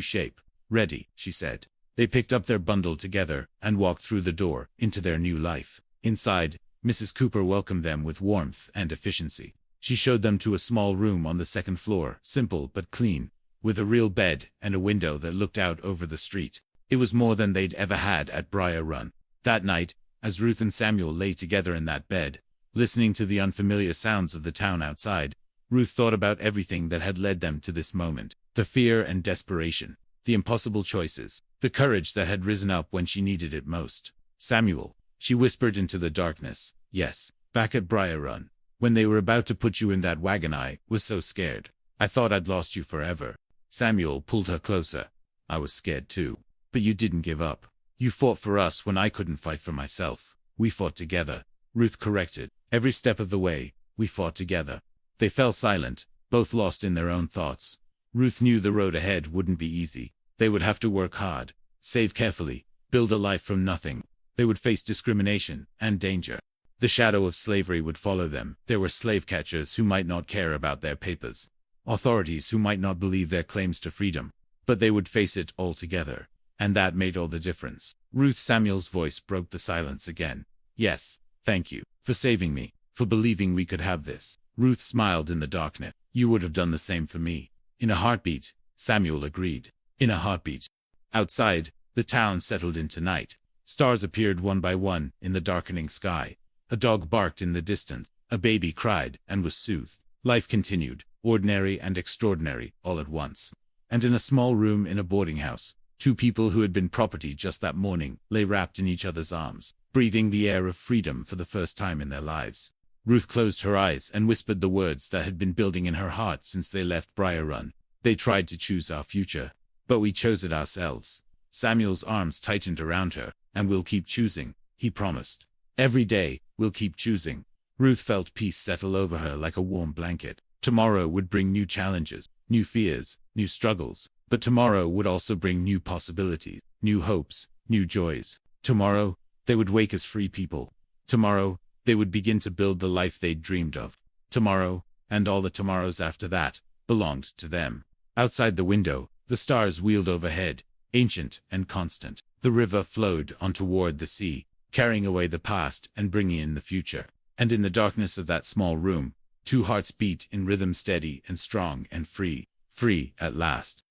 Speaker 1: shape." "Ready," she said. They picked up their bundle together and walked through the door into their new life. Inside, Mrs. Cooper welcomed them with warmth and efficiency. She showed them to a small room on the second floor, simple but clean, with a real bed and a window that looked out over the street. It was more than they'd ever had at Briar Run. That night, as Ruth and Samuel lay together in that bed, listening to the unfamiliar sounds of the town outside, Ruth thought about everything that had led them to this moment. The fear and desperation, the impossible choices, the courage that had risen up when she needed it most. Samuel, she whispered into the darkness, yes, back at Briar Run, when they were about to put you in that wagon, I was so scared. I thought I'd lost you forever. Samuel pulled her closer. I was scared too. But you didn't give up. You fought for us when I couldn't fight for myself. We fought together. Ruth corrected. Every step of the way, we fought together. They fell silent, both lost in their own thoughts. Ruth knew the road ahead wouldn't be easy. They would have to work hard, save carefully, build a life from nothing. They would face discrimination and danger. The shadow of slavery would follow them. There were slave catchers who might not care about their papers, authorities who might not believe their claims to freedom, but they would face it all together. And that made all the difference. Ruth Samuel's voice broke the silence again. Yes, thank you, for saving me, for believing we could have this. Ruth smiled in the darkness. You would have done the same for me. In a heartbeat, Samuel agreed. In a heartbeat. Outside, the town settled into night. Stars appeared one by one in the darkening sky. A dog barked in the distance. A baby cried and was soothed. Life continued, ordinary and extraordinary, all at once. And in a small room in a boarding house, two people who had been property just that morning lay wrapped in each other's arms, breathing the air of freedom for the first time in their lives. Ruth closed her eyes and whispered the words that had been building in her heart since they left Briar Run. They tried to choose our future, but we chose it ourselves. Samuel's arms tightened around her. And we'll keep choosing, he promised. Every day, we'll keep choosing. Ruth felt peace settle over her like a warm blanket. Tomorrow would bring new challenges, new fears, new struggles. But tomorrow would also bring new possibilities, new hopes, new joys. Tomorrow, they would wake as free people. Tomorrow, they would begin to build the life they'd dreamed of. Tomorrow, and all the tomorrows after that, belonged to them. Outside the window, the stars wheeled overhead, ancient and constant. The river flowed on toward the sea, carrying away the past and bringing in the future. And in the darkness of that small room, two hearts beat in rhythm, steady and strong and free. Free at last.